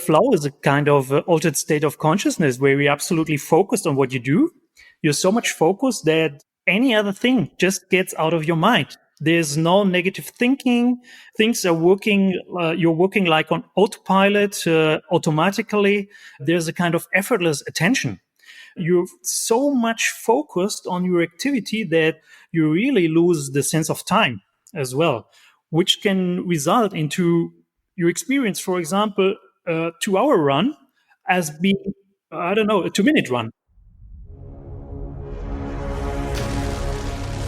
Flow is a kind of altered state of consciousness where you're absolutely focused on what you do. You're so much focused that any other thing just gets out of your mind. There's no negative thinking. Things are working. You're working like on autopilot, automatically. There's a kind of effortless attention. You're so much focused on your activity that you really lose the sense of time as well, which can result into your experience, for example, a 2-hour run as being, I don't know, a 2-minute run.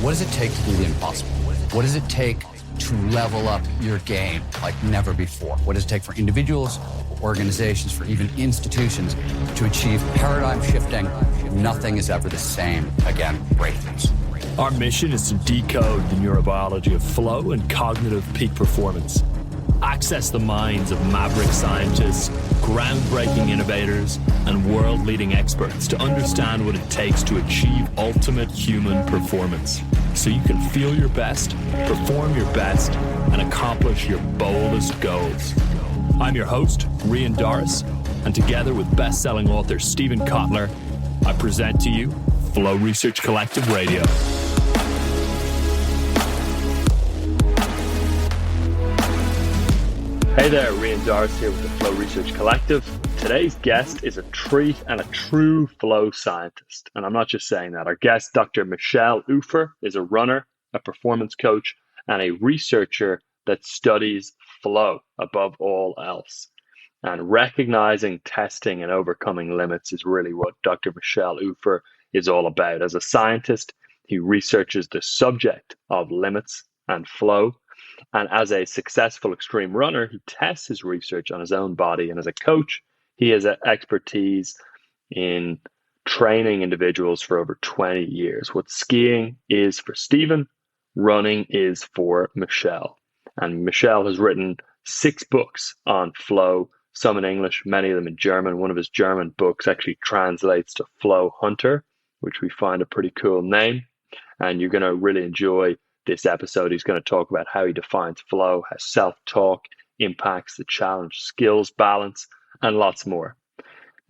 What does it take to do the impossible? What does it take to level up your game like never before? What does it take for individuals, for organizations, for even institutions to achieve paradigm shifting? Nothing is ever the same again breakthroughs. Our mission is to decode the neurobiology of flow and cognitive peak performance. Access the minds of maverick scientists, groundbreaking innovators, and world-leading experts to understand what it takes to achieve ultimate human performance, so you can feel your best, perform your best, and accomplish your boldest goals. I'm your host, Rian Doris, and together with best-selling author Stephen Kotler, I present to you Flow Research Collective Radio. Hey there, Rian Doris here with the Flow Research Collective. Today's guest is a treat and a true flow scientist. And I'm not just saying that. Our guest, Dr. Michele Ufer, is a runner, a performance coach, and a researcher that studies flow above all else. And recognizing, testing, and overcoming limits is really what Dr. Michele Ufer is all about. As a scientist, he researches the subject of limits and flow. And as a successful extreme runner, he tests his research on his own body. And as a coach, he has expertise in training individuals for over 20 years. What skiing is for Stephen, running is for Michele. And Michele has written 6 books on flow, some in English, many of them in German. One of his German books actually translates to Flow Hunter, which we find a pretty cool name. And you're going to really enjoy this episode. He's going to talk about how he defines flow, how self-talk impacts the challenge, skills, balance, and lots more.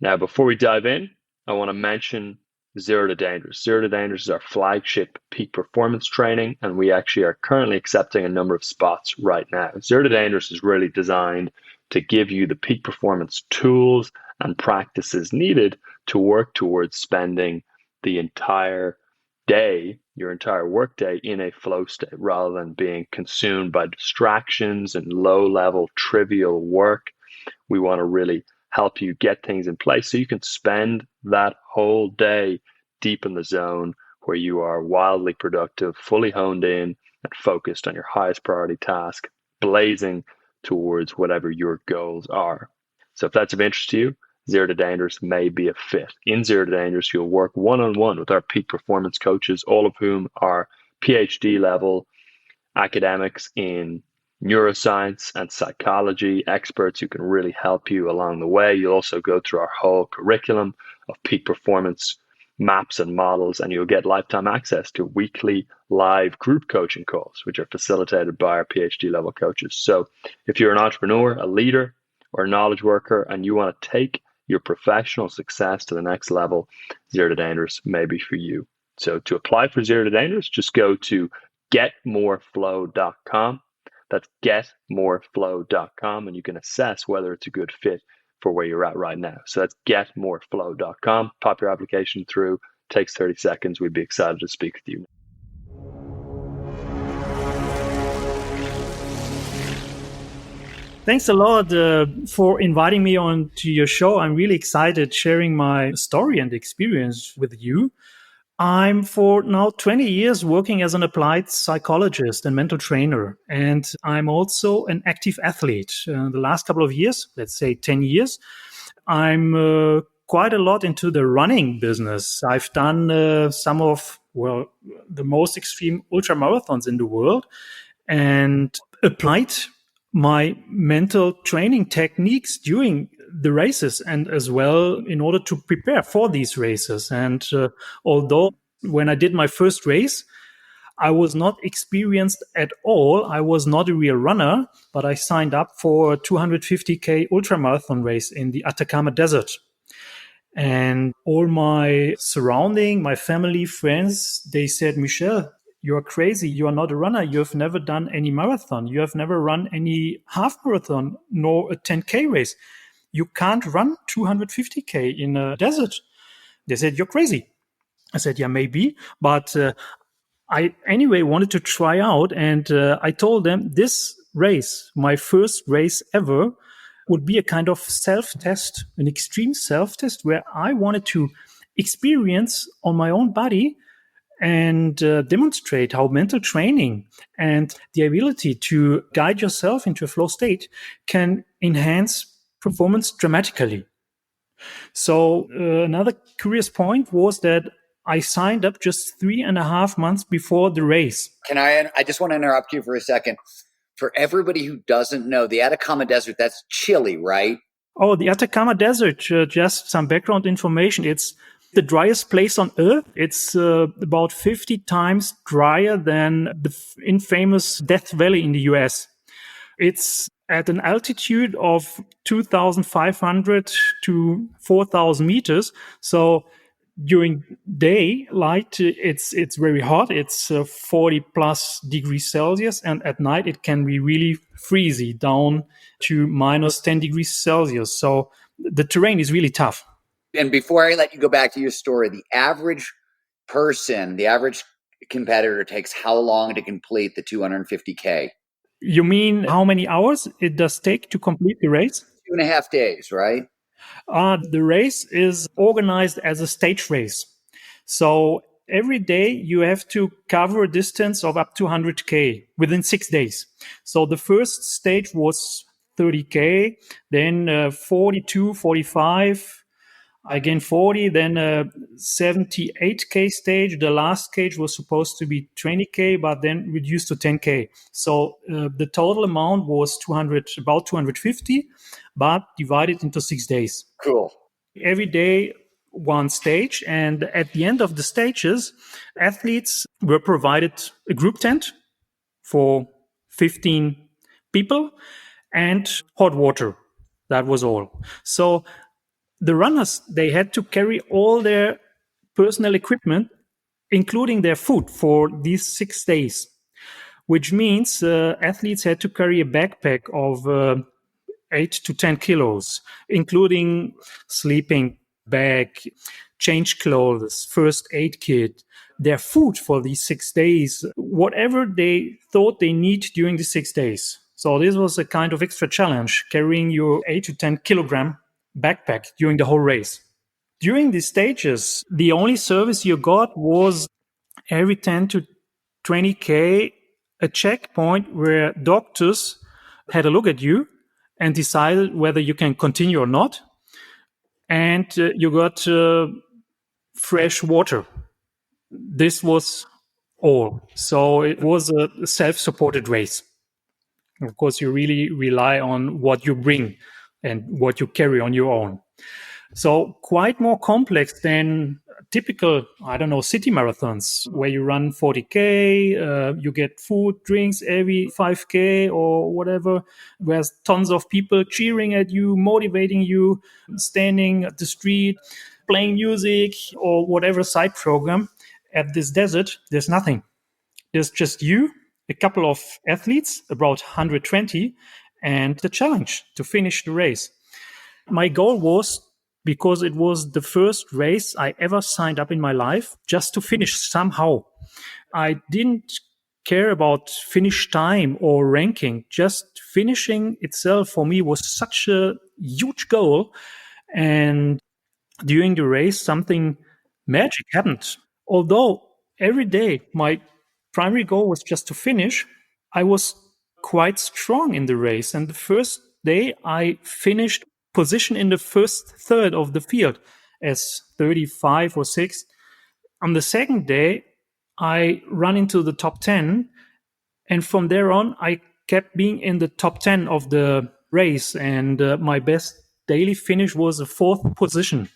Now, before we dive in, I want to mention Zero to Dangerous. Zero to Dangerous is our flagship peak performance training, and we actually are currently accepting a number of spots right now. Zero to Dangerous is really designed to give you the peak performance tools and practices needed to work towards spending the entire day, your entire workday, in a flow state rather than being consumed by distractions and low-level trivial work. We want to really help you get things in place so you can spend that whole day deep in the zone where you are wildly productive, fully honed in, and focused on your highest priority task, blazing towards whatever your goals are. So if that's of interest to you, Zero to Dangerous may be a fit. In Zero to Dangerous, you'll work one-on-one with our peak performance coaches, all of whom are PhD level academics in neuroscience and psychology, experts who can really help you along the way. You'll also go through our whole curriculum of peak performance maps and models, and you'll get lifetime access to weekly live group coaching calls, which are facilitated by our PhD level coaches. So if you're an entrepreneur, a leader, or a knowledge worker, and you want to take your professional success to the next level, Zero to Dangerous may be for you. So to apply for Zero to Dangerous, just go to getmoreflow.com. That's getmoreflow.com, and you can assess whether it's a good fit for where you're at right now. So that's getmoreflow.com. Pop your application through. Takes 30 seconds. We'd be excited to speak with you. Thanks a lot for inviting me on to your show. I'm really excited sharing my story and experience with you. I'm for now 20 years working as an applied psychologist and mental trainer, and I'm also an active athlete. The last couple of years, let's say 10 years, I'm quite a lot into the running business. I've done some of, the most extreme ultra marathons in the world and applied my mental training techniques during the races and as well in order to prepare for these races. And although when I did my first race, I was not experienced at all. I was not a real runner, but I signed up for a 250K ultramarathon race in the Atacama Desert. And all my surrounding, my family, friends, they said, Michele, you're crazy. You are not a runner. You have never done any marathon. You have never run any half marathon, nor a 10K race. You can't run 250K in a desert. They said, you're crazy. I said, yeah, maybe. But I anyway wanted to try out. And I told them this race, my first race ever, would be a kind of self-test, an extreme self-test where I wanted to experience on my own body and demonstrate how mental training and the ability to guide yourself into a flow state can enhance performance dramatically. So another curious point was that I signed up just 3.5 months before the race. I just want to interrupt you for a second. For everybody who doesn't know, the Atacama Desert, that's Chile, right? Oh, the Atacama Desert, just some background information. It's the driest place on Earth. It's about 50 times drier than the infamous Death Valley in the US. It's at an altitude of 2,500 to 4,000 meters. So during daylight, it's very hot. It's 40 plus degrees Celsius. And at night, it can be really freezy down to minus 10 degrees Celsius. So the terrain is really tough. And before I let you go back to your story, the average person, the average competitor takes how long to complete the 250K? You mean how many hours it does take to complete the race? 2.5 days, right? The race is organized as a stage race. So every day you have to cover a distance of up to 100K within 6 days. So the first stage was 30K, then 42, 45, again 40, then 78K stage. The last stage was supposed to be 20K, but then reduced to 10K. So the total amount was about 250, but divided into 6 days. Cool. Every day, one stage. And at the end of the stages, athletes were provided a group tent for 15 people and hot water. That was all. So the runners, they had to carry all their personal equipment, including their food, for these 6 days, which means athletes had to carry a backpack of 8 to 10 kilos, including sleeping bag, change clothes, first aid kit, their food for these 6 days, whatever they thought they need during the 6 days. So this was a kind of extra challenge, carrying your 8 to 10 kilogram backpack during the whole race. During these stages, the only service you got was every 10 to 20K, a checkpoint where doctors had a look at you and decided whether you can continue or not. And you got fresh water. This was all. So it was a self-supported race. Of course, you really rely on what you bring and what you carry on your own. So quite more complex than typical, city marathons where you run 40K, you get food, drinks every 5K or whatever. There's tons of people cheering at you, motivating you, standing at the street, playing music or whatever side program. At this desert, there's nothing. There's just you, a couple of athletes, about 120, and the challenge to finish the race. My goal was, because it was the first race I ever signed up in my life, just to finish somehow. I didn't care about finish time or ranking. Just finishing itself for me was such a huge goal. And during the race, something magic happened. Although every day my primary goal was just to finish, I was quite strong in the race. And the first day I finished position in the first third of the field as 35 or 6. On the second day, I run into the top 10. And from there on, I kept being in the top 10 of the race. And my best daily finish was a 4th position.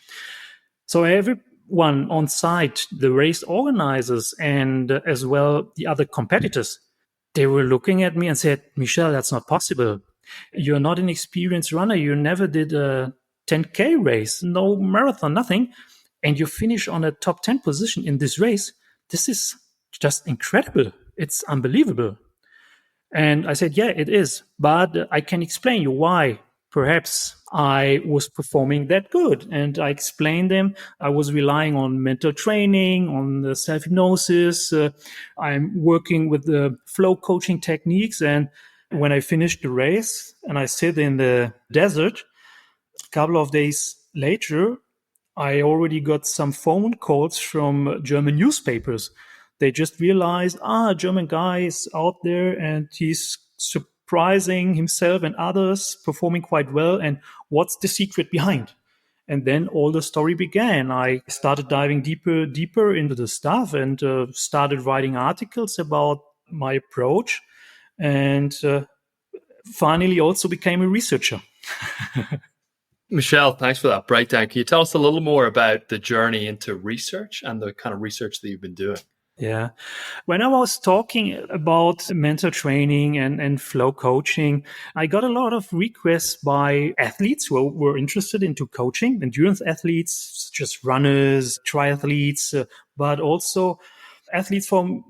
So every everyone on site, the race organizers and as well the other competitors, they were looking at me and said, Michele, that's not possible. You're not an experienced runner. You never did a 10K race, no marathon, nothing. And you finish on a top 10 position in this race. This is just incredible. It's unbelievable. And I said, yeah, it is. But I can explain you why. Perhaps I was performing that good. And I explained them. I was relying on mental training, on the self-hypnosis. I'm working with the flow coaching techniques. And when I finished the race and I sit in the desert, a couple of days later, I already got some phone calls from German newspapers. They just realized, a German guy is out there and he's surprising himself and others, performing quite well. And what's the secret behind? And then all the story began. I started diving deeper into the stuff and started writing articles about my approach, and finally also became a researcher. Michele, thanks for that breakdown. Can you tell us a little more about the journey into research and the kind of research that you've been doing? Yeah. When I was talking about mental training and flow coaching, I got a lot of requests by athletes who were interested into coaching, endurance athletes, such as runners, triathletes, but also athletes from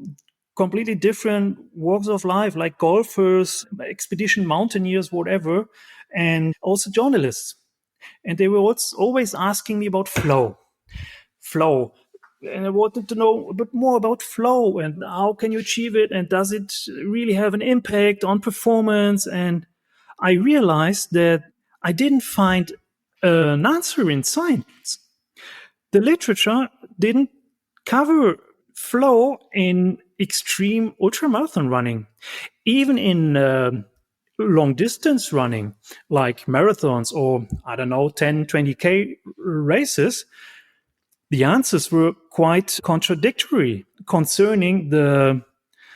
completely different walks of life, like golfers, expedition mountaineers, whatever, and also journalists. And they were always asking me about flow. And I wanted to know a bit more about flow and how can you achieve it? And does it really have an impact on performance? And I realized that I didn't find an answer in science. The literature didn't cover flow in extreme ultramarathon running, even in long distance running, like marathons or, 10, 20K races. The answers were quite contradictory concerning the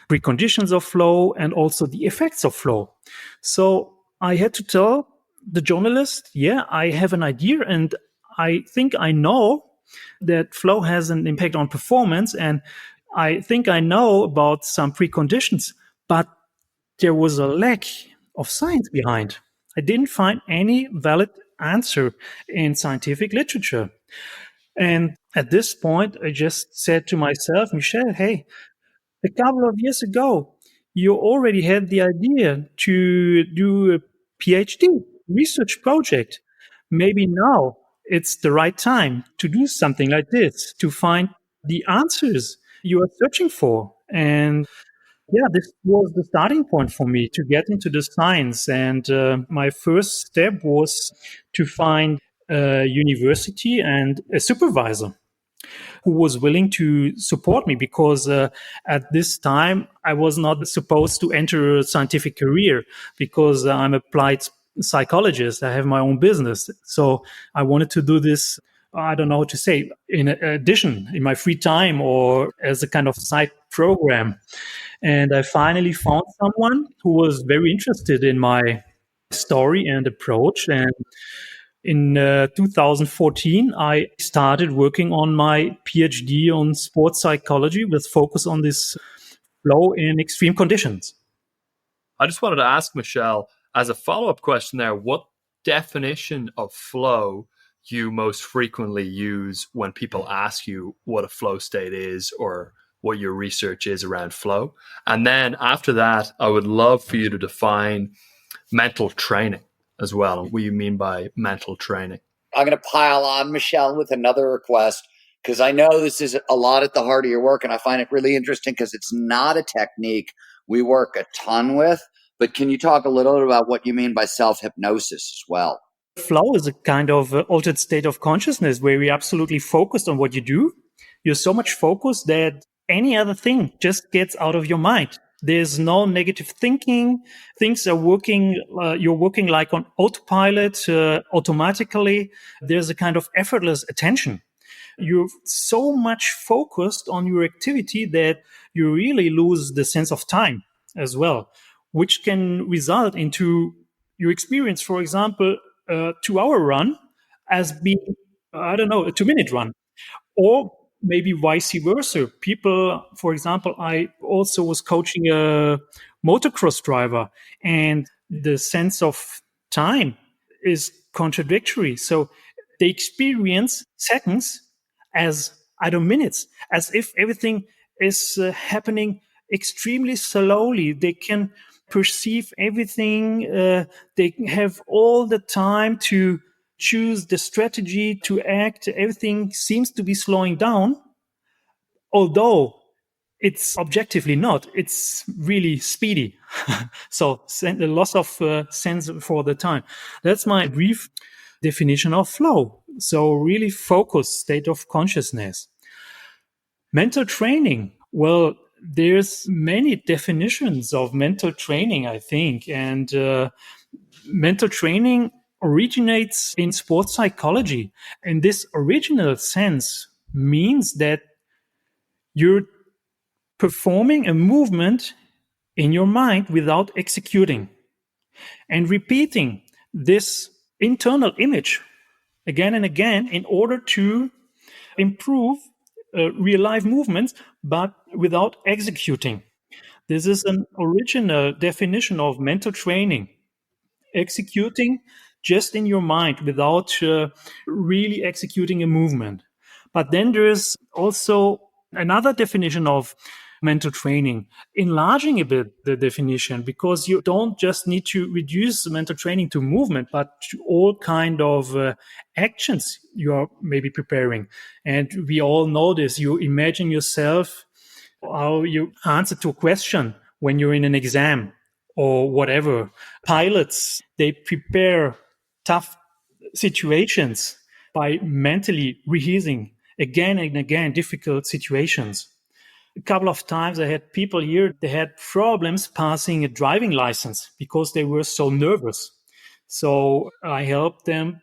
preconditions of flow and also the effects of flow. So I had to tell the journalist, yeah, I have an idea and I think I know that flow has an impact on performance, and I think I know about some preconditions, but there was a lack of science behind. I didn't find any valid answer in scientific literature. And at this point, I just said to myself, Michele, hey, a couple of years ago, you already had the idea to do a PhD research project. Maybe now it's the right time to do something like this, to find the answers you are searching for. And yeah, this was the starting point for me to get into the science. And my first step was to find a university and a supervisor who was willing to support me, because at this time I was not supposed to enter a scientific career because I'm applied psychologist. I have my own business. So I wanted to do this, I don't know what to say, in addition, in my free time or as a kind of side program. And I finally found someone who was very interested in my story and approach. And in 2014, I started working on my PhD on sports psychology with focus on this flow in extreme conditions. I just wanted to ask Michele, as a follow-up question there, what definition of flow you most frequently use when people ask you what a flow state is or what your research is around flow. And then after that, I would love for you to define mental training as well. What do you mean by mental training? I'm going to pile on, Michele, with another request, because I know this is a lot at the heart of your work, and I find it really interesting because it's not a technique we work a ton with. But can you talk a little bit about what you mean by self-hypnosis as well? Flow is a kind of altered state of consciousness where you're absolutely focused on what you do. You're so much focused that any other thing just gets out of your mind. There's no negative thinking. Things are working. You're working like on autopilot automatically. There's a kind of effortless attention. You're so much focused on your activity that you really lose the sense of time as well, which can result into your experience, for example, a 2-hour run as being, a 2-minute run, Or maybe vice versa. People, for example, I also was coaching a motocross driver, and the sense of time is contradictory. So they experience seconds as either minutes, as if everything is happening extremely slowly. They can perceive everything. They have all the time to choose the strategy to act. Everything seems to be slowing down, although it's objectively not. It's really speedy. So the loss of sense for the time. That's my brief definition of flow. So really focused state of consciousness. Mental training. Well, there's many definitions of mental training, I think. And mental training originates in sports psychology. And this original sense means that you're performing a movement in your mind without executing and repeating this internal image again and again in order to improve real life movements, but without executing. This is an original definition of mental training. Executing just in your mind without really executing a movement. But then there's also another definition of mental training, enlarging a bit the definition, because you don't just need to reduce mental training to movement, but to all kind of actions you are maybe preparing. And we all know this. You imagine yourself how you answer to a question when you're in an exam or whatever. Pilots, they prepare tough situations by mentally rehearsing again and again difficult situations. A couple of times I had people here, they had problems passing a driving license because they were so nervous. So I helped them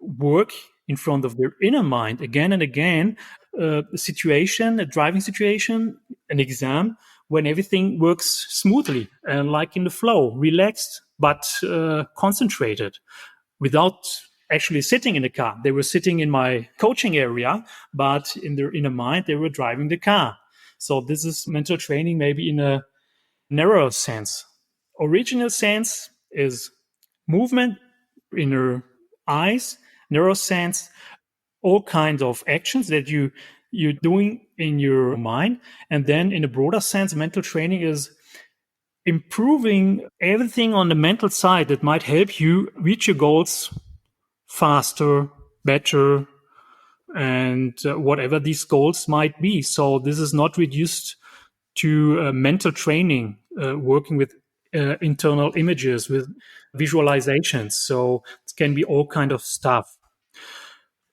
work in front of their inner mind again and again, a situation, a driving situation, an exam, when everything works smoothly and like in the flow, relaxed, but concentrated without actually sitting in the car. They were sitting in my coaching area, but in their inner mind, they were driving the car. So this is mental training, maybe in a narrow sense. Original sense is movement, inner eyes, neuroscience, all kinds of actions that you're doing in your mind. And then in a broader sense, mental training is improving everything on the mental side that might help you reach your goals faster, better, and whatever these goals might be. So this is not reduced to mental training, working with internal images, with visualizations. So it can be all kind of stuff.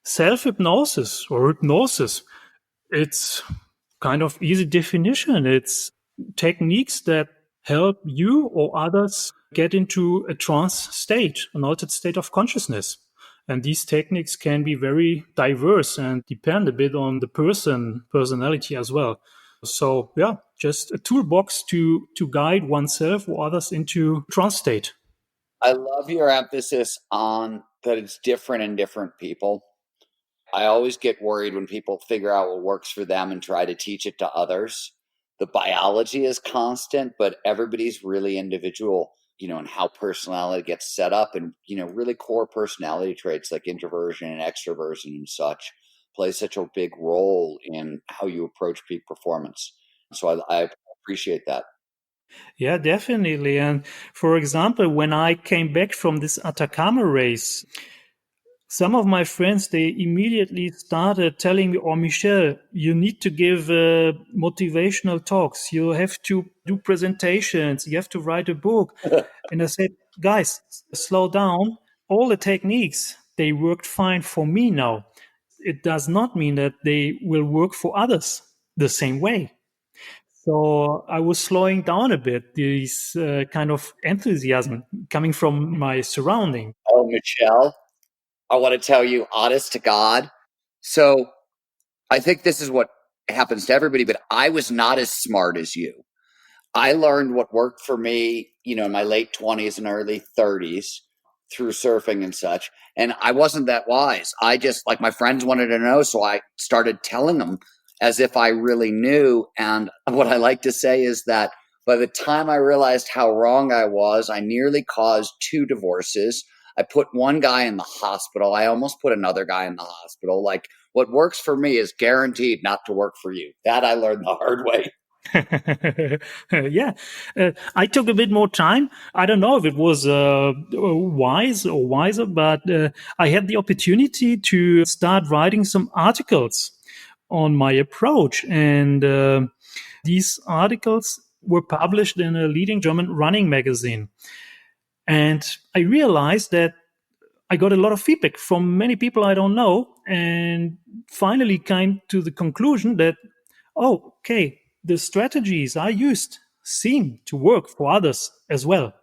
Self-hypnosis or hypnosis, it's kind of easy definition. It's techniques that help you or others get into a trance state, an altered state of consciousness. And these techniques can be very diverse and depend a bit on the personality as well. So yeah, just a toolbox to guide oneself or others into trance state. I love your emphasis on that it's different in different people. I always get worried when people figure out what works for them and try to teach it to others. The biology is constant, but everybody's really individual, and how personality gets set up, and, really core personality traits like introversion and extroversion and such play such a big role in how you approach peak performance. So I appreciate that. Yeah, definitely. And for example, when I came back from this Atacama race, some of my friends, they immediately started telling me, oh, Michele, you need to give motivational talks. You have to do presentations. You have to write a book. And I said, guys, slow down. All the techniques, they worked fine for me now. It does not mean that they will work for others the same way. So I was slowing down a bit, this kind of enthusiasm coming from my surrounding. Oh, Michele, I want to tell you, honest to God. So I think this is what happens to everybody, but I was not as smart as you. I learned what worked for me, in my late 20s and early 30s. through surfing and such. And I wasn't that wise. I just, like, my friends wanted to know, so I started telling them as if I really knew. And what I like to say is that by the time I realized how wrong I was, I nearly caused 2 divorces. I put one guy in the hospital. I almost put another guy in the hospital. Like, what works for me is guaranteed not to work for you. That I learned the hard way. Yeah, I took a bit more time. I don't know if it was wise or wiser, but I had the opportunity to start writing some articles on my approach. And these articles were published in a leading German running magazine. And I realized that I got a lot of feedback from many people I don't know, and finally came to the conclusion that, oh, okay, the strategies I used seem to work for others as well.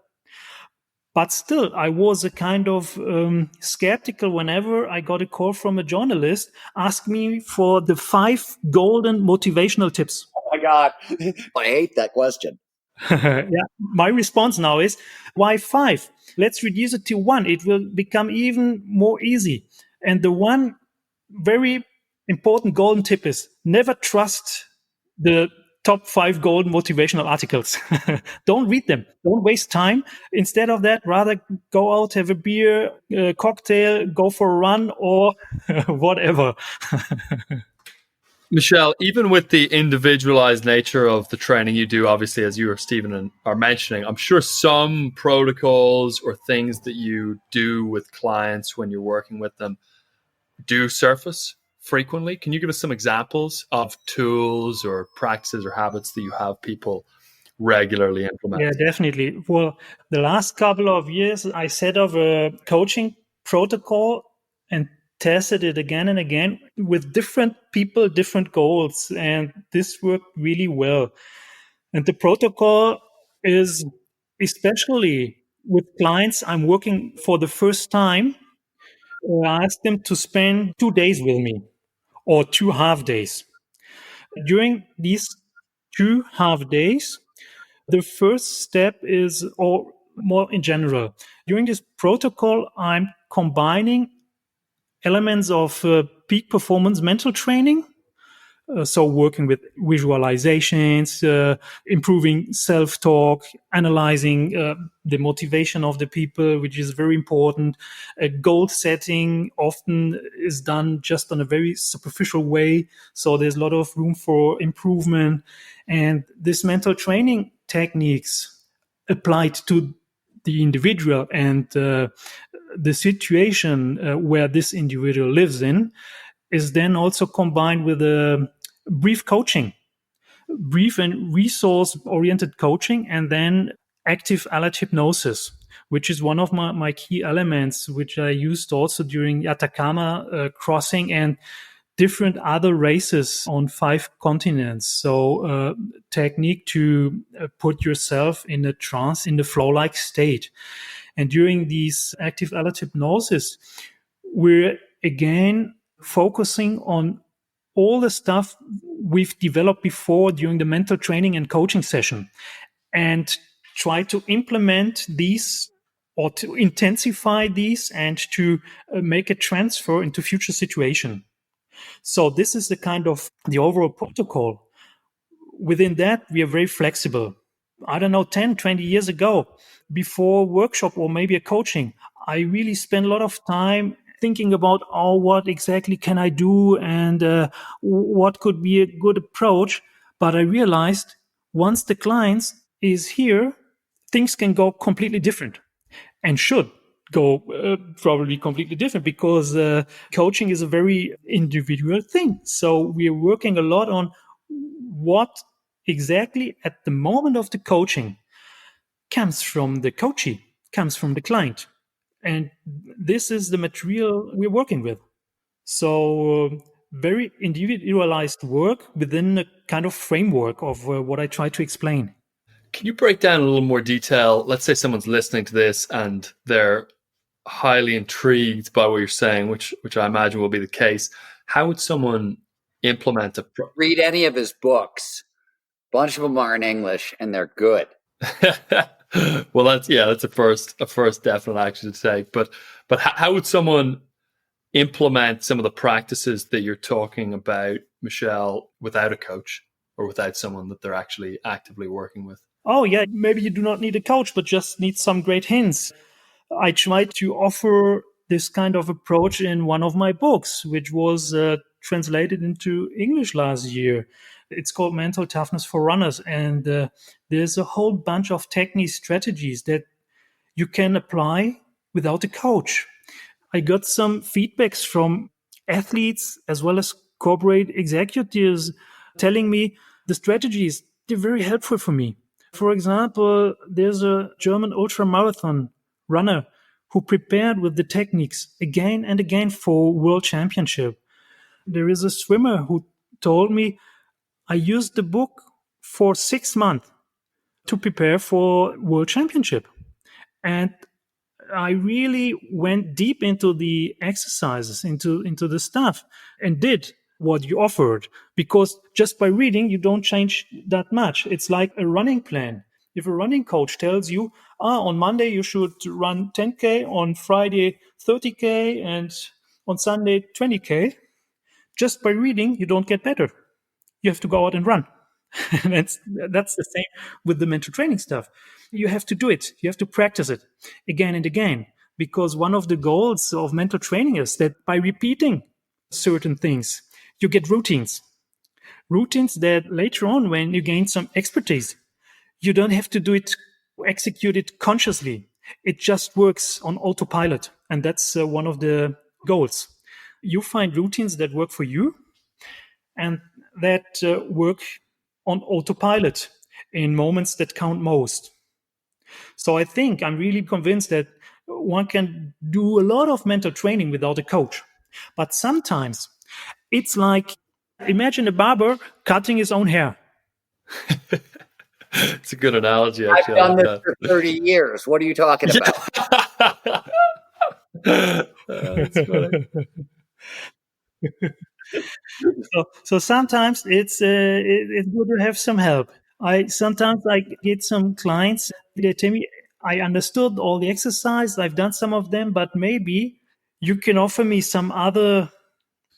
But still, I was a kind of skeptical whenever I got a call from a journalist asking me for the 5 golden motivational tips. Oh my God. I hate that question. Yeah, my response now is, why 5? Let's reduce it to 1. It will become even more easy. And the one very important golden tip is never trust the top 5 golden motivational articles. Don't read them. Don't waste time. Instead of that, rather go out, have a beer, a cocktail, go for a run, or whatever. Michele, even with the individualized nature of the training you do, obviously, as you or Stephen are mentioning, I'm sure some protocols or things that you do with clients when you're working with them do surface frequently. Can you give us some examples of tools or practices or habits that you have people regularly implement? Yeah, definitely. Well, the last couple of years, I set up a coaching protocol and tested it again and again with different people, different goals. And this worked really well. And the protocol is especially with clients I'm working for the first time. I ask them to spend 2 days with me or 2 half days. During these 2 half days, the first step is, or more in general, during this protocol, I'm combining elements of peak performance mental training. So working with visualizations, improving self-talk, analyzing the motivation of the people, which is very important. Goal setting often is done just on a very superficial way. So there's a lot of room for improvement. And this mental training techniques applied to the individual and the situation where this individual lives in is then also combined with a brief coaching, brief and resource oriented coaching, and then active alert hypnosis, which is one of my key elements, which I used also during Atacama crossing and different other races on 5 continents. So technique to put yourself in a trance, in the flow-like state. And during these active alert hypnosis, we're again focusing on all the stuff we've developed before during the mental training and coaching session and try to implement these or to intensify these and to make a transfer into future situation. So this is the kind of the overall protocol. Within that, we are very flexible. I don't know, 10, 20 years ago, before workshop or maybe a coaching, I really spent a lot of time thinking about, oh, what exactly can I do and what could be a good approach. But I realized once the client is here, things can go completely different and should go probably completely different because coaching is a very individual thing. So we are working a lot on what exactly at the moment of the coaching comes from the coachee, comes from the client. And this is the material we're working with. So very individualized work within a kind of framework of what I try to explain. Can you break down a little more detail? Let's say someone's listening to this and they're highly intrigued by what you're saying, which I imagine will be the case. How would someone implement a Read any of his books. A bunch of them are in English and they're good. Well, that's a first definite action to take. But how would someone implement some of the practices that you're talking about, Michele, without a coach or without someone that they're actually actively working with? Oh, yeah, maybe you do not need a coach, but just need some great hints. I tried to offer this kind of approach in one of my books, which was translated into English last year. It's called Mental Toughness for Runners. And there's a whole bunch of techniques, strategies that you can apply without a coach. I got some feedbacks from athletes as well as corporate executives telling me the strategies, they're very helpful for me. For example, there's a German ultra marathon runner who prepared with the techniques again and again for world championship. There is a swimmer who told me, I used the book for 6 months to prepare for world championship. And I really went deep into the exercises, into the stuff, and did what you offered. Because just by reading, you don't change that much. It's like a running plan. If a running coach tells you, on Monday you should run 10K, on Friday 30K, and on Sunday 20K, just by reading, you don't get better. You have to go out and run. And that's the same with the mental training stuff. You have to do it. You have to practice it again and again, because one of the goals of mental training is that by repeating certain things, you get routines that later on, when you gain some expertise, you don't have to do it, execute it consciously. It just works on autopilot. And that's one of the goals. You find routines that work for you and that work on autopilot in moments that count most. So I think I'm really convinced that one can do a lot of mental training without a coach. But sometimes it's like, imagine a barber cutting his own hair. It's a good analogy, I've actually. done this for 30 years. What are you talking about? That's funny. So sometimes it's good to have some help. Sometimes I get some clients, they tell me, I understood all the exercise, I've done some of them, but maybe you can offer me some other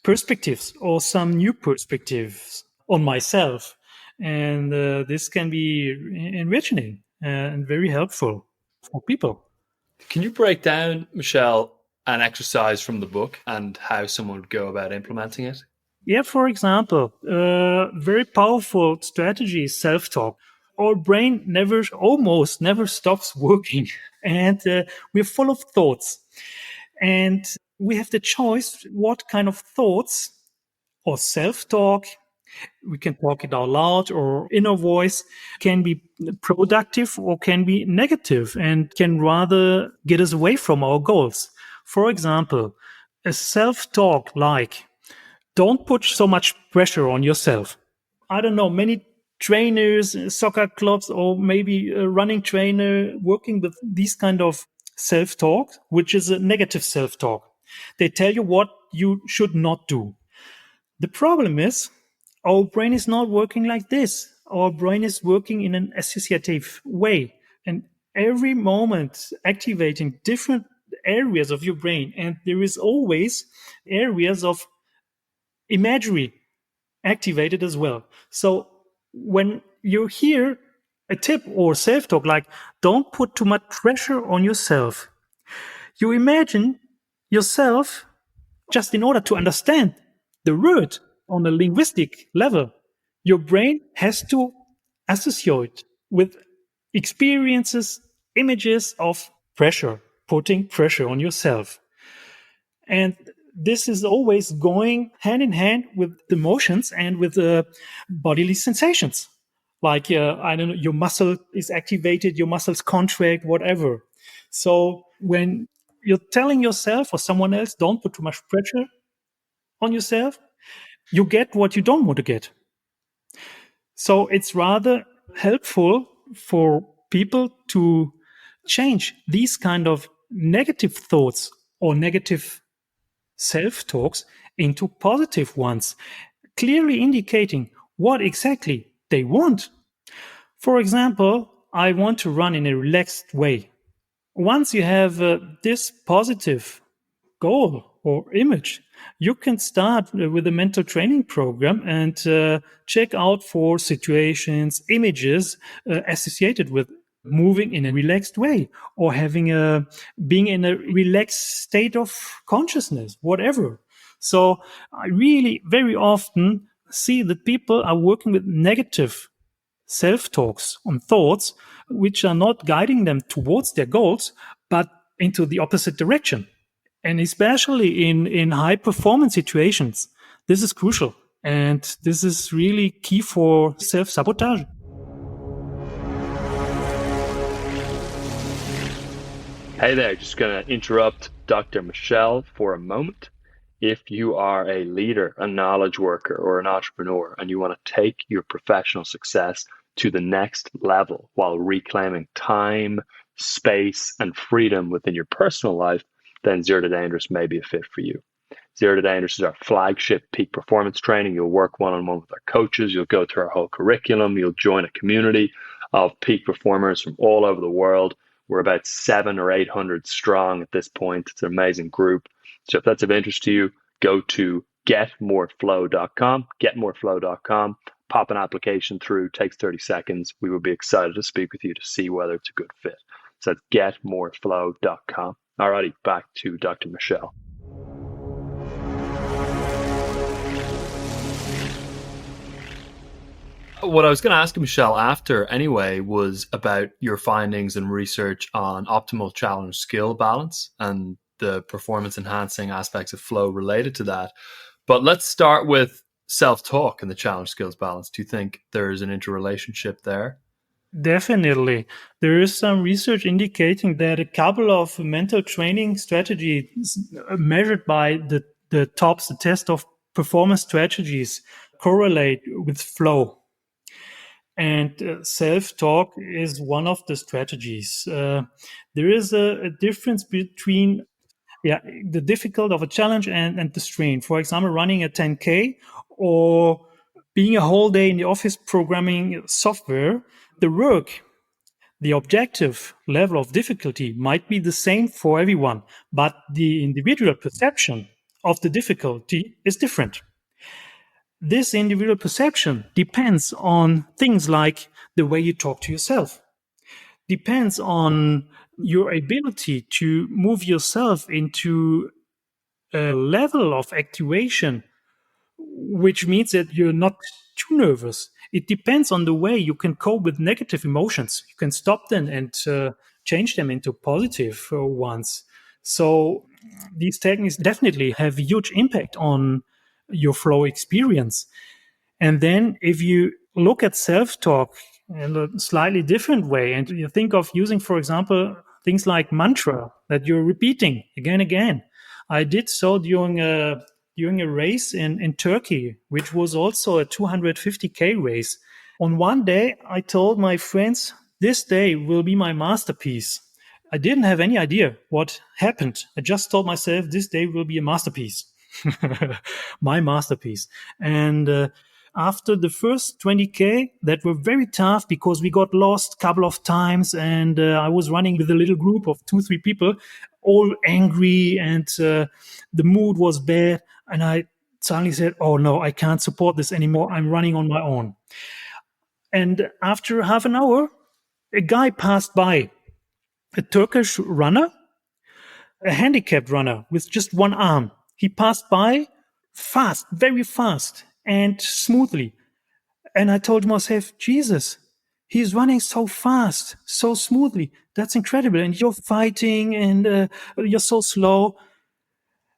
perspectives or some new perspectives on myself. And this can be enriching and very helpful for people. Can you break down, Michele, an exercise from the book and how someone would go about implementing it? Yeah, for example, very powerful strategy is self-talk. Our brain almost never stops working, and we're full of thoughts. And we have the choice what kind of thoughts or self-talk, we can talk it out loud or inner voice, can be productive or can be negative and can rather get us away from our goals. For example, a self-talk like, don't put so much pressure on yourself. I don't know, many trainers, soccer clubs, or maybe a running trainer working with these kind of self-talk, which is a negative self-talk. They tell you what you should not do. The problem is our brain is not working like this. Our brain is working in an associative way, and every moment activating different areas of your brain. And there is always areas of imagery activated as well. So when you hear a tip or self-talk like, don't put too much pressure on yourself, you imagine yourself, just in order to understand the word on a linguistic level, your brain has to associate with experiences, images of pressure, putting pressure on yourself. And this is always going hand in hand with the emotions and with the bodily sensations. Like, I don't know, your muscle is activated, your muscles contract, whatever. So when you're telling yourself or someone else, don't put too much pressure on yourself, you get what you don't want to get. So it's rather helpful for people to change these kind of negative thoughts or negative self-talks into positive ones, clearly indicating what exactly they want. For example, I want to run in a relaxed way. Once you have this positive goal or image, you can start with a mental training program and check out for situations, images associated with moving in a relaxed way or being in a relaxed state of consciousness, whatever. So I really very often see that people are working with negative self-talks on thoughts which are not guiding them towards their goals, but into the opposite direction. And especially in high performance situations, this is crucial. And this is really key for self-sabotage. Hey there, just going to interrupt Dr. Michele for a moment. If you are a leader, a knowledge worker, or an entrepreneur, and you want to take your professional success to the next level while reclaiming time, space, and freedom within your personal life, then Zero to Dangerous may be a fit for you. Zero to Dangerous is our flagship peak performance training. You'll work one-on-one with our coaches. You'll go through our whole curriculum. You'll join a community of peak performers from all over the world. We're about 700 or 800 strong at this point. It's an amazing group. So if that's of interest to you, go to getmoreflow.com, getmoreflow.com, pop an application through, takes 30 seconds. We would be excited to speak with you to see whether it's a good fit. So that's getmoreflow.com. Alrighty, back to Dr. Michele. What I was going to ask Michele after anyway was about your findings and research on optimal challenge skill balance and the performance enhancing aspects of flow related to that. But let's start with self-talk and the challenge skills balance. Do you think there's an interrelationship there? Definitely. There is some research indicating that a couple of mental training strategies measured by the TOPS, the test of performance strategies, correlate with flow. And self-talk is one of the strategies. There is a difference between the difficult of a challenge and the strain. For example, running a 10K or being a whole day in the office programming software, the work, the objective level of difficulty might be the same for everyone, but the individual perception of the difficulty is different. This individual perception depends on things like the way you talk to yourself, depends on your ability to move yourself into a level of activation, which means that you're not too nervous. It depends on the way you can cope with negative emotions. You can stop them and change them into positive ones. So these techniques definitely have a huge impact on your flow experience. And then if you look at self-talk in a slightly different way, and you think of using, for example, things like mantra that you're repeating again and again. I did so during a race in Turkey, which was also a 250K race. On one day, I told my friends, this day will be my masterpiece. I didn't have any idea what happened. I just told myself this day will be a masterpiece, my masterpiece. And after the first 20K that were very tough because we got lost a couple of times and I was running with a little group of 2-3 people, all angry, and the mood was bad. And I suddenly said, oh no, I can't support this anymore. I'm running on my own. And after half an hour, a guy passed by, a Turkish runner, a handicapped runner with just one arm. He passed by fast, very fast and smoothly. And I told myself, Jesus, he's running so fast, so smoothly. That's incredible. And you're fighting and you're so slow.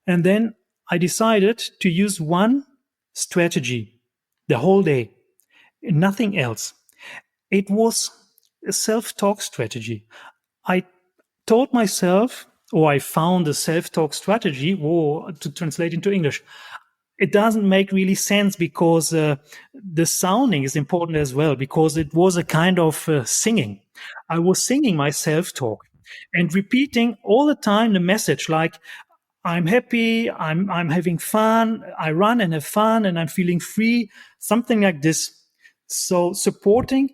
And then I decided to use one strategy the whole day, nothing else. It was a self-talk strategy. I told myself, or I found a self-talk strategy, or to translate into English, it doesn't make really sense because the sounding is important as well, because it was a kind of singing. I was singing my self-talk and repeating all the time the message like, I'm happy, I'm having fun, I run and have fun and I'm feeling free, something like this. So supporting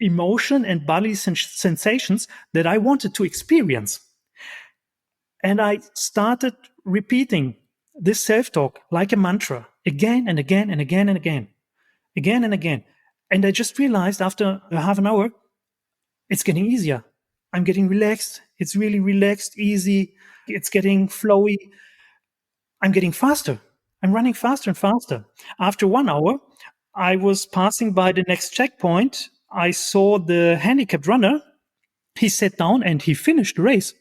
emotion and bodily sensations that I wanted to experience. And I started repeating this self-talk like a mantra again and again and again and again, again and again. And I just realized after a half an hour, it's getting easier. I'm getting relaxed. It's really relaxed, easy. It's getting flowy. I'm getting faster. I'm running faster and faster. After 1 hour, I was passing by the next checkpoint. I saw the handicapped runner. He sat down and he finished the race.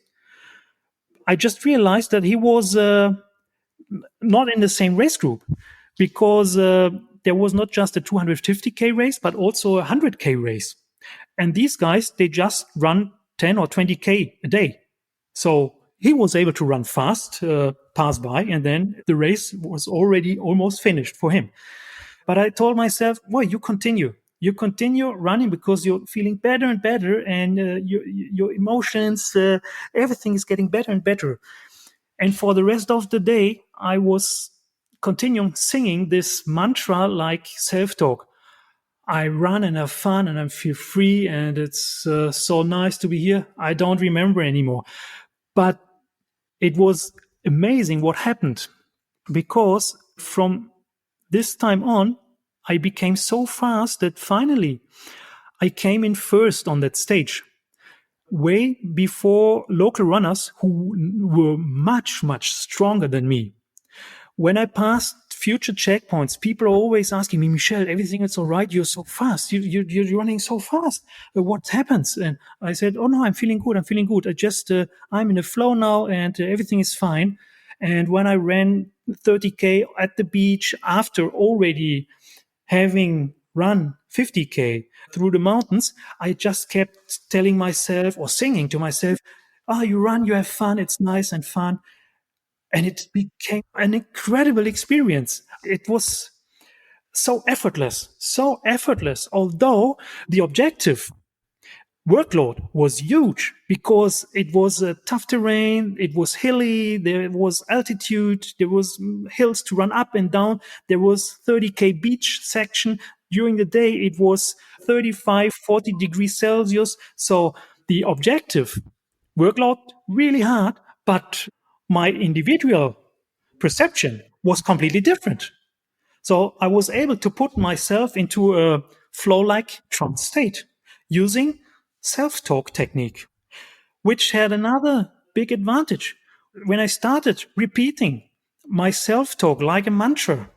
I just realized that he was not in the same race group, because there was not just a 250K race, but also a 100K race. And these guys, they just run 10 or 20K a day. So he was able to run fast, pass by, and then the race was already almost finished for him. But I told myself, well, you continue. You continue running because you're feeling better and better, and your emotions, everything is getting better and better. And for the rest of the day, I was continuing singing this mantra like self-talk. I run and have fun and I feel free, and it's so nice to be here. I don't remember anymore. But it was amazing what happened, because from this time on, I became so fast that finally I came in first on that stage, way before local runners who were much, much stronger than me. When I passed future checkpoints, people are always asking me, Michele, everything is all right. You're so fast. You're running so fast. What happens? And I said, oh no, I'm feeling good. I'm feeling good. I'm in a flow now, and everything is fine. And when I ran 30K at the beach after already having run 50K through the mountains, I just kept telling myself or singing to myself, you run, you have fun. It's nice and fun. And it became an incredible experience. It was so effortless, although the objective workload was huge, because it was a tough terrain, it was hilly, there was altitude, there was hills to run up and down, there was 30K beach section. During the day, it was 35, 40 degrees Celsius. So the objective workload really hard, but my individual perception was completely different. So I was able to put myself into a flow-like trance state using self-talk technique, which had another big advantage. When I started repeating my self-talk like a mantra,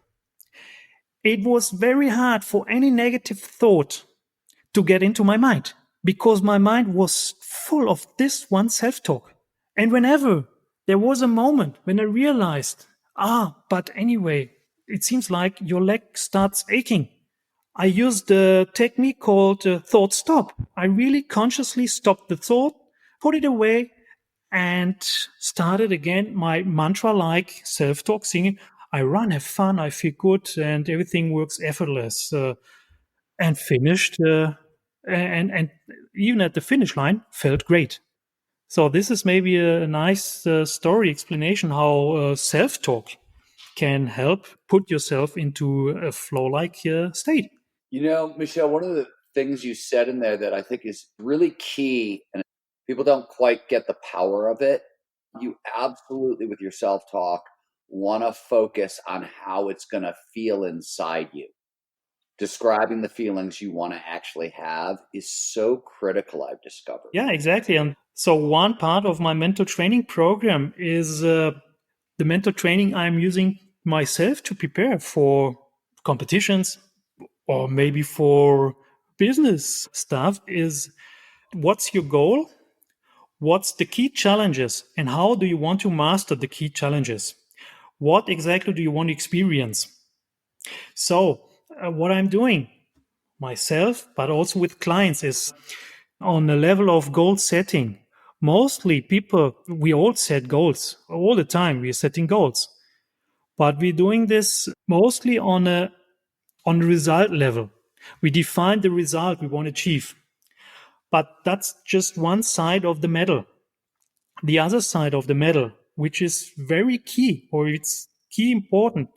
it was very hard for any negative thought to get into my mind, because my mind was full of this one self-talk. And whenever there was a moment when I realized, but anyway, it seems like your leg starts aching, I used a technique called thought stop. I really consciously stopped the thought, put it away, and started again my mantra-like self-talk, singing, I run, have fun, I feel good, and everything works effortless. And finished, and even at the finish line, felt great. So this is maybe a nice story explanation how self-talk can help put yourself into a flow-like state. You know, Michele, one of the things you said in there that I think is really key, and people don't quite get the power of it. You absolutely, with your self-talk, want to focus on how it's going to feel inside you. Describing the feelings you want to actually have is so critical, I've discovered. Yeah, exactly. And so one part of my mental training program is the mental training I'm using myself to prepare for competitions or maybe for business stuff is, what's your goal? What's the key challenges? And how do you want to master the key challenges? What exactly do you want to experience? So what I'm doing myself, but also with clients, is on the level of goal setting. Mostly people, we all set goals all the time. We're setting goals, but we're doing this mostly on the result level. We define the result we want to achieve, but that's just one side of the medal. The other side of the medal, which is very key, or it's key important,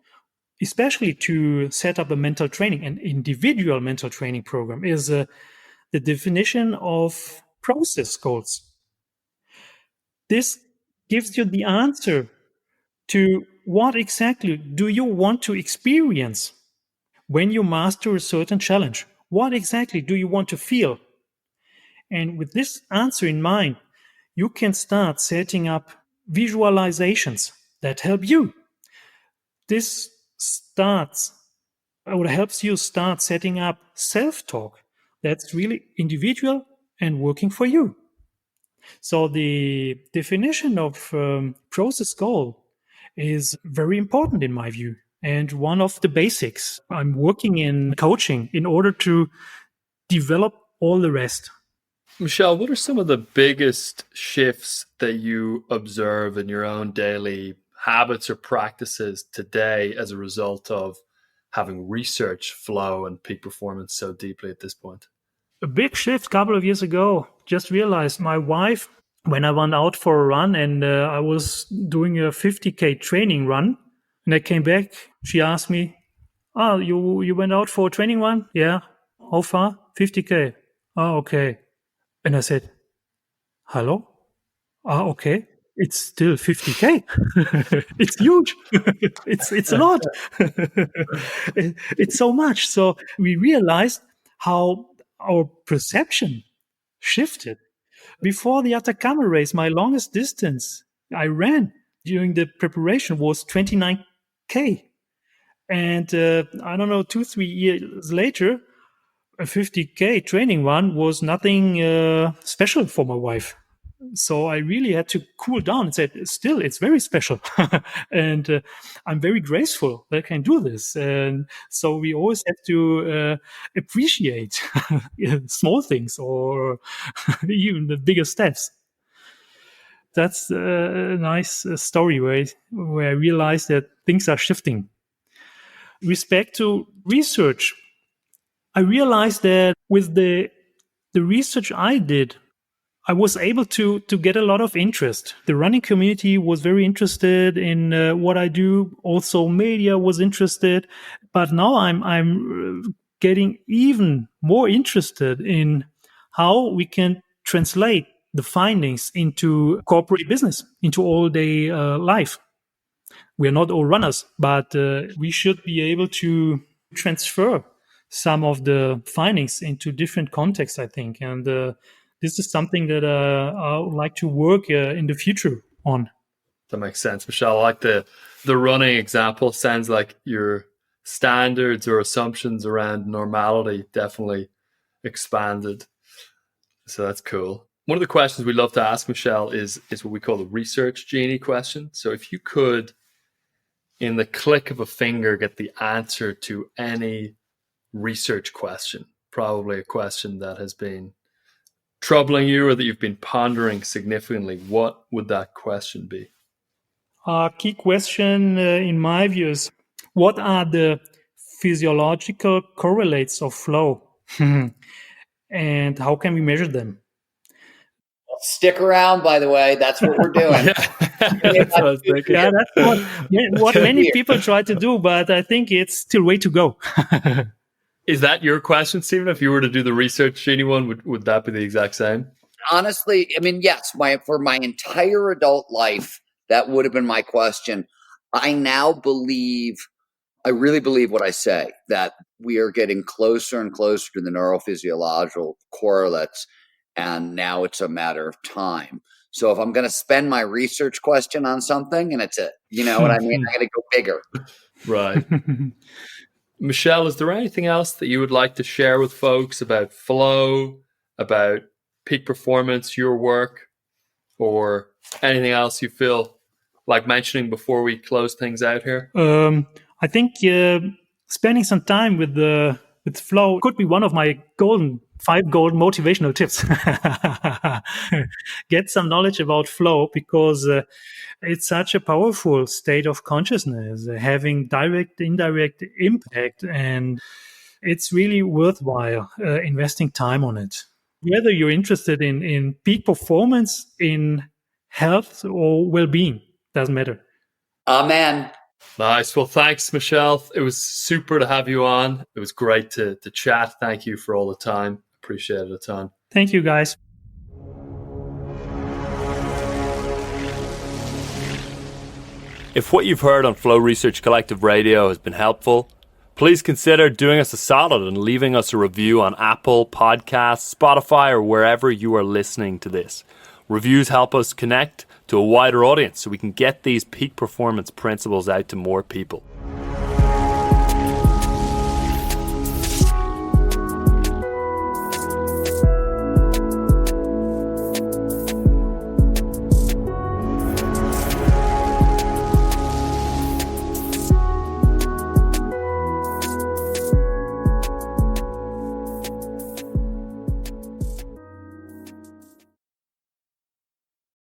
especially to set up a mental training, an individual mental training program, is the definition of process goals. This gives you the answer to what exactly do you want to experience when you master a certain challenge. What exactly do you want to feel? And with this answer in mind, you can start setting up visualizations that help you. This starts or helps you start setting up self-talk that's really individual and working for you. So the definition of process goal is very important in my view, and one of the basics. I'm working in coaching in order to develop all the rest. Michele, what are some of the biggest shifts that you observe in your own daily habits or practices today as a result of having researched flow and peak performance so deeply at this point? A big shift a couple of years ago. Just realized my wife, when I went out for a run and I was doing a 50K training run, and I came back, she asked me, "Oh, you went out for a training run? Yeah. How far? 50K. Oh, okay." And I said, "Hello? Ah, okay. It's still 50K. It's huge. It's a lot. It's so much." So we realized how our perception shifted. Before the Atacama race, my longest distance I ran during the preparation was 29K. And I don't know, 2-3 years later, a 50K training run was nothing special for my wife. So I really had to cool down and said, still, it's very special. And I'm very graceful that I can do this. And so we always have to appreciate small things or even the bigger steps. That's a nice story where I realized that things are shifting. Respect to research, I realized that with the research I did, I was able to get a lot of interest. The running community was very interested in what I do. Also, media was interested. But now I'm getting even more interested in how we can translate the findings into corporate business, into all-day life. We are not all runners, but we should be able to transfer some of the findings into different contexts, I think. And this is something that I would like to work in the future on. That makes sense, Michele. I like the running example. Sounds like your standards or assumptions around normality definitely expanded. So that's cool. One of the questions we love to ask, Michele, is what we call the research genie question. So if you could, in the click of a finger, get the answer to any research question, probably a question that has been troubling you or that you've been pondering significantly, what would that question be? A key question in my view is, what are the physiological correlates of flow? And how can we measure them? Stick around, by the way. That's what we're doing. That's what I was thinking. Yeah, that's what many people try to do, but I think it's still way to go. Is that your question, Stephen? If you were to do the research genie one, would that be the exact same? Honestly, I mean, yes, for my entire adult life, that would have been my question. I now I really believe what I say, that we are getting closer and closer to the neurophysiological correlates, and now it's a matter of time. So if I'm going to spend my research question on something, and it's you know what I mean, I got to go bigger. Right. Michele, is there anything else that you would like to share with folks about flow, about peak performance, your work, or anything else you feel like mentioning before we close things out here? I think spending some time with flow could be one of my 5 golden motivational tips. Get some knowledge about flow, because it's such a powerful state of consciousness, having direct, indirect impact, and it's really worthwhile investing time on it. Whether you're interested in peak performance, in health, or well-being, doesn't matter. Amen. Nice. Well, thanks, Michele. It was super to have you on. It was great to chat. Thank you for all the time. appreciate it a ton. Thank you, guys. If what you've heard on Flow Research Collective Radio has been helpful, please consider doing us a solid and leaving us a review on Apple Podcasts, Spotify, or wherever you are listening to this. Reviews help us connect to a wider audience so we can get these peak performance principles out to more people.